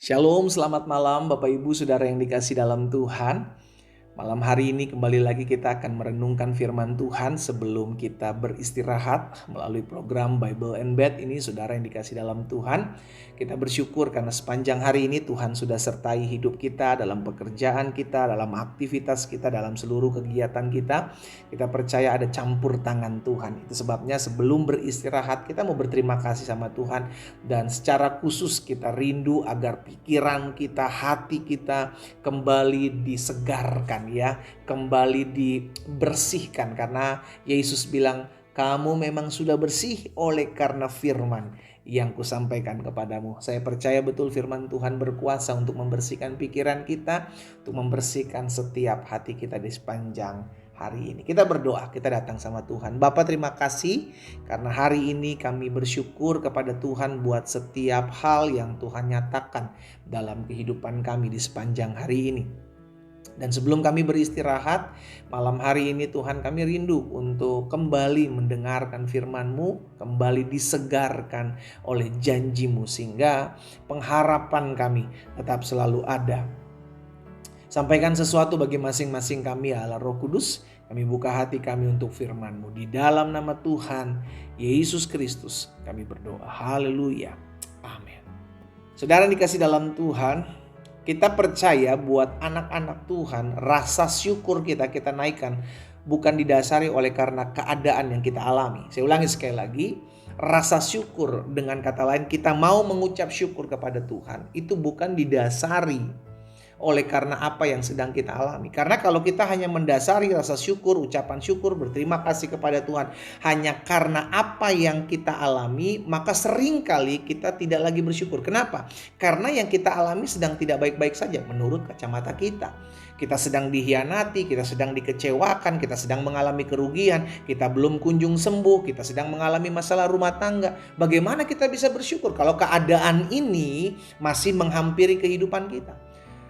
Shalom, selamat malam Bapak Ibu Saudara yang dikasih dalam Tuhan. Malam hari ini kembali lagi kita akan merenungkan firman Tuhan sebelum kita beristirahat melalui program Bible and Bed ini. Saudara yang dikasih dalam Tuhan, kita bersyukur karena sepanjang hari ini Tuhan sudah sertai hidup kita, dalam pekerjaan kita, dalam aktivitas kita, dalam seluruh kegiatan kita. Kita percaya ada campur tangan Tuhan. Itu sebabnya sebelum beristirahat kita mau berterima kasih sama Tuhan. Dan secara khusus kita rindu agar pikiran kita, hati kita kembali disegarkan ya, kembali dibersihkan, karena Yesus bilang, kamu memang sudah bersih oleh karena firman yang kusampaikan kepadamu. Saya percaya betul firman Tuhan berkuasa untuk membersihkan pikiran kita, untuk membersihkan setiap hati kita di sepanjang hari ini. Kita berdoa, kita datang sama Tuhan. Bapa, terima kasih karena hari ini kami bersyukur kepada Tuhan buat setiap hal yang Tuhan nyatakan dalam kehidupan kami di sepanjang hari ini. Dan sebelum kami beristirahat malam hari ini, Tuhan, kami rindu untuk kembali mendengarkan firman-Mu, kembali disegarkan oleh janji-Mu, sehingga pengharapan kami tetap selalu ada. Sampaikan sesuatu bagi masing-masing kami ya Allah Roh Kudus. Kami buka hati kami untuk firman-Mu. Di dalam nama Tuhan Yesus Kristus kami berdoa. Haleluya. Amin. Saudara dikasih dalam Tuhan, kita percaya buat anak-anak Tuhan, rasa syukur kita naikkan bukan didasari oleh karena keadaan yang kita alami. Saya ulangi sekali lagi, rasa syukur, dengan kata lain kita mau mengucap syukur kepada Tuhan, itu bukan didasari oleh karena apa yang sedang kita alami. Karena kalau kita hanya mendasari rasa syukur, ucapan syukur, berterima kasih kepada Tuhan hanya karena apa yang kita alami, maka seringkali kita tidak lagi bersyukur. Kenapa? Karena yang kita alami sedang tidak baik-baik saja menurut kacamata kita. Kita sedang dihianati, kita sedang dikecewakan, kita sedang mengalami kerugian, kita belum kunjung sembuh, kita sedang mengalami masalah rumah tangga. Bagaimana kita bisa bersyukur kalau keadaan ini masih menghampiri kehidupan kita?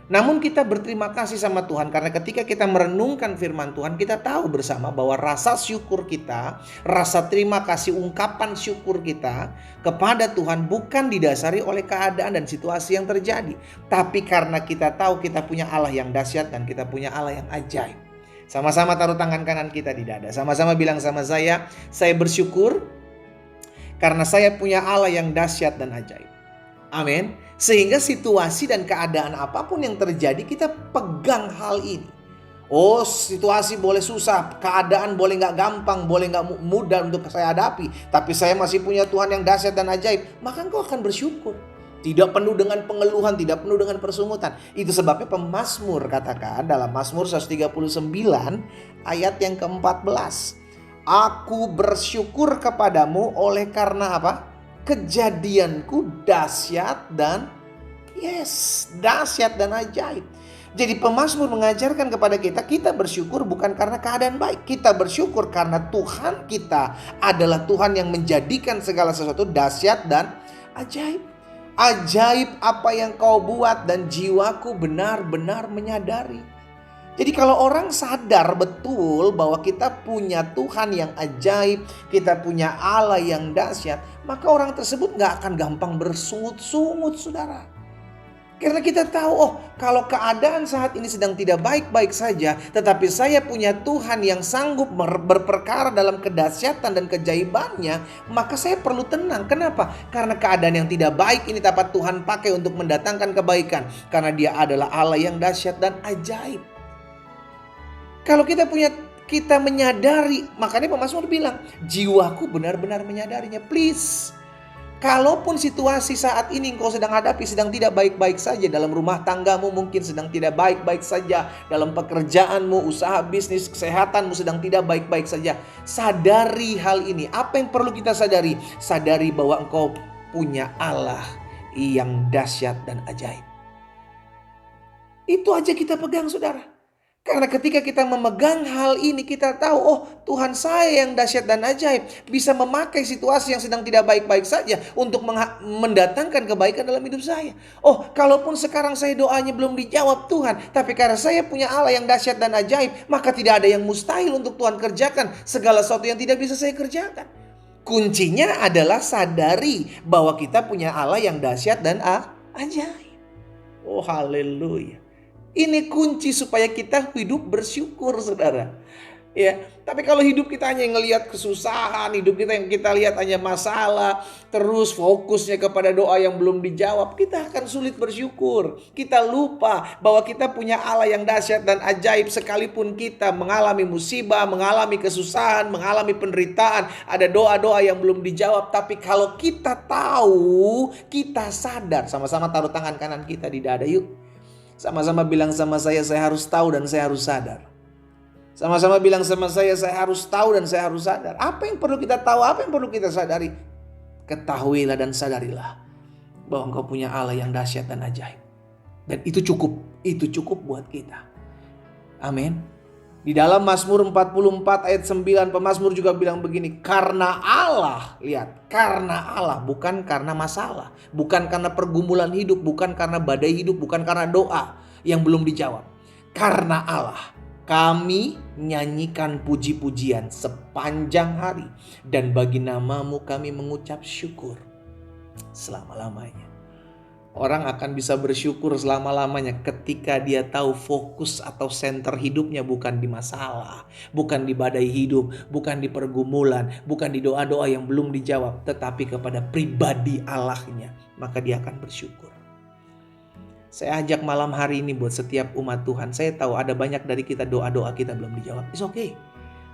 Namun kita berterima kasih sama Tuhan karena ketika kita merenungkan firman Tuhan, kita tahu bersama bahwa rasa syukur kita, rasa terima kasih, ungkapan syukur kita kepada Tuhan bukan didasari oleh keadaan dan situasi yang terjadi, tapi karena kita tahu kita punya Allah yang dahsyat dan kita punya Allah yang ajaib. Sama-sama taruh tangan kanan kita di dada, sama-sama bilang sama saya bersyukur karena saya punya Allah yang dahsyat dan ajaib. Amin. Sehingga situasi dan keadaan apapun yang terjadi, kita pegang hal ini. Oh, situasi boleh susah, keadaan boleh gak gampang, boleh gak mudah untuk saya hadapi, tapi saya masih punya Tuhan yang dahsyat dan ajaib. Maka engkau akan bersyukur. Tidak penuh dengan pengeluhan, tidak penuh dengan persungutan. Itu sebabnya pemazmur katakan dalam Mazmur 139 ayat yang ke-14. Aku bersyukur kepadamu oleh karena apa? Kejadianku dahsyat dan dahsyat dan ajaib. Jadi pemazmur mengajarkan kepada kita bersyukur bukan karena keadaan baik. Kita bersyukur karena Tuhan kita adalah Tuhan yang menjadikan segala sesuatu dahsyat dan ajaib. Ajaib apa yang kau buat dan jiwaku benar-benar menyadari. Jadi kalau orang sadar betul bahwa kita punya Tuhan yang ajaib, kita punya Allah yang dahsyat, maka orang tersebut gak akan gampang bersungut-sungut, saudara. Karena kita tahu, kalau keadaan saat ini sedang tidak baik-baik saja, tetapi saya punya Tuhan yang sanggup berperkara dalam kedahsyatan dan keajaibannya, maka saya perlu tenang. Kenapa? Karena keadaan yang tidak baik ini dapat Tuhan pakai untuk mendatangkan kebaikan. Karena Dia adalah Allah yang dahsyat dan ajaib. Kalau kita menyadari, makanya pemazmur bilang, jiwaku benar-benar menyadarinya. Please, kalaupun situasi saat ini engkau sedang hadapi sedang tidak baik-baik saja, dalam rumah tanggamu mungkin sedang tidak baik-baik saja, dalam pekerjaanmu, usaha bisnis, kesehatanmu sedang tidak baik-baik saja, sadari hal ini. Apa yang perlu kita sadari? Sadari bahwa engkau punya Allah yang dahsyat dan ajaib. Itu aja kita pegang, saudara. Karena ketika kita memegang hal ini, kita tahu, Tuhan saya yang dahsyat dan ajaib bisa memakai situasi yang sedang tidak baik-baik saja untuk mendatangkan kebaikan dalam hidup saya. Kalaupun sekarang saya doanya belum dijawab Tuhan, tapi karena saya punya Allah yang dahsyat dan ajaib, maka tidak ada yang mustahil untuk Tuhan kerjakan segala sesuatu yang tidak bisa saya kerjakan. Kuncinya adalah sadari bahwa kita punya Allah yang dahsyat dan ajaib. Oh haleluya. Ini kunci supaya kita hidup bersyukur, saudara. Ya, tapi kalau hidup kita hanya ngelihat kesusahan, hidup kita yang kita lihat hanya masalah, terus fokusnya kepada doa yang belum dijawab, kita akan sulit bersyukur. Kita lupa bahwa kita punya Allah yang dahsyat dan ajaib. Sekalipun kita mengalami musibah, mengalami kesusahan, mengalami penderitaan, ada doa-doa yang belum dijawab, tapi kalau kita tahu, kita sadar, sama-sama taruh tangan kanan kita di dada yuk. Sama-sama bilang sama saya harus tahu dan saya harus sadar. Sama-sama bilang sama saya harus tahu dan saya harus sadar. Apa yang perlu kita tahu, apa yang perlu kita sadari? Ketahuilah dan sadarilah bahwa engkau punya Allah yang dahsyat dan ajaib. Dan itu cukup buat kita. Amin. Di dalam Mazmur 44 ayat 9, pemazmur juga bilang begini, karena Allah, lihat, karena Allah, bukan karena masalah, bukan karena pergumulan hidup, bukan karena badai hidup, bukan karena doa yang belum dijawab. Karena Allah, kami nyanyikan puji-pujian sepanjang hari, dan bagi namamu kami mengucap syukur selama-lamanya. Orang akan bisa bersyukur selama-lamanya ketika dia tahu fokus atau center hidupnya bukan di masalah, bukan di badai hidup, bukan di pergumulan, bukan di doa-doa yang belum dijawab, tetapi kepada pribadi Allahnya. Maka dia akan bersyukur. Saya ajak malam hari ini buat setiap umat Tuhan. Saya tahu ada banyak dari kita doa-doa kita belum dijawab. It's okay.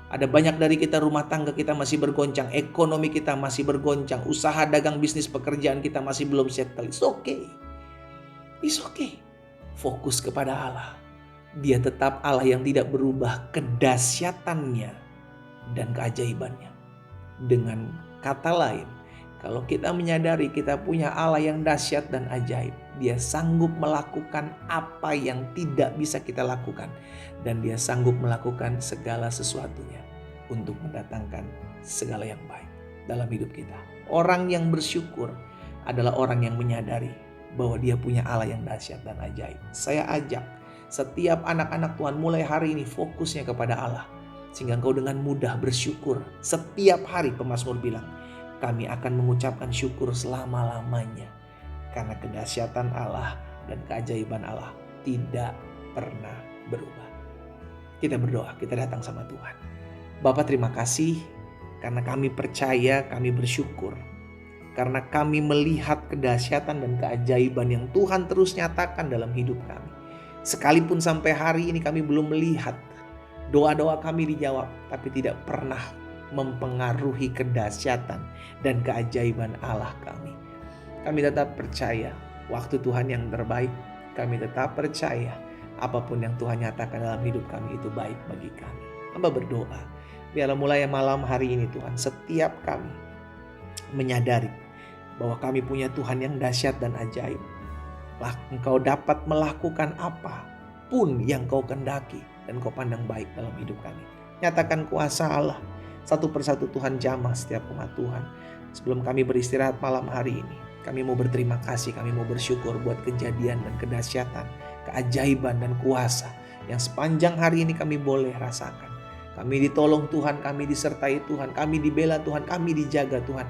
Ada banyak dari kita rumah tangga kita masih bergoncang. Ekonomi kita masih bergoncang. Usaha dagang bisnis pekerjaan kita masih belum settle. It's okay. It's okay. Fokus kepada Allah. Dia tetap Allah yang tidak berubah kedahsyatannya dan keajaibannya. Dengan kata lain, kalau kita menyadari kita punya Allah yang dahsyat dan ajaib, dia sanggup melakukan apa yang tidak bisa kita lakukan. Dan dia sanggup melakukan segala sesuatunya untuk mendatangkan segala yang baik dalam hidup kita. Orang yang bersyukur adalah orang yang menyadari bahwa dia punya Allah yang dahsyat dan ajaib. Saya ajak setiap anak-anak Tuhan mulai hari ini fokusnya kepada Allah. Sehingga engkau dengan mudah bersyukur. Setiap hari pemazmur bilang, kami akan mengucapkan syukur selama-lamanya. Karena kedahsyatan Allah dan keajaiban Allah tidak pernah berubah. Kita berdoa, kita datang sama Tuhan. Bapa, terima kasih karena kami percaya, kami bersyukur. Karena kami melihat kedahsyatan dan keajaiban yang Tuhan terus nyatakan dalam hidup kami. Sekalipun sampai hari ini kami belum melihat doa-doa kami dijawab, tapi tidak pernah mempengaruhi kedahsyatan dan keajaiban Allah kami. Kami tetap percaya waktu Tuhan yang terbaik. Kami tetap percaya apapun yang Tuhan nyatakan dalam hidup kami itu baik bagi kami. Hamba berdoa, biarlah mulai malam hari ini Tuhan, setiap kami menyadari bahwa kami punya Tuhan yang dahsyat dan ajaib. Engkau dapat melakukan apapun yang kau kendaki dan kau pandang baik dalam hidup kami. Nyatakan kuasa Allah. Satu persatu Tuhan jamah setiap umat Tuhan. Sebelum kami beristirahat malam hari ini, kami mau berterima kasih, kami mau bersyukur buat kejadian dan kedahsyatan, keajaiban dan kuasa yang sepanjang hari ini kami boleh rasakan. Kami ditolong Tuhan, kami disertai Tuhan, kami dibela Tuhan, kami dijaga Tuhan.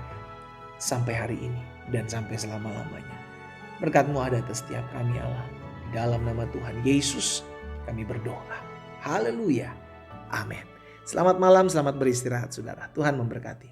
Sampai hari ini dan sampai selama-lamanya. Berkat-Mu ada atas setiap kami Allah. Di dalam nama Tuhan Yesus kami berdoa. Haleluya. Amin. Selamat malam, selamat beristirahat saudara. Tuhan memberkati.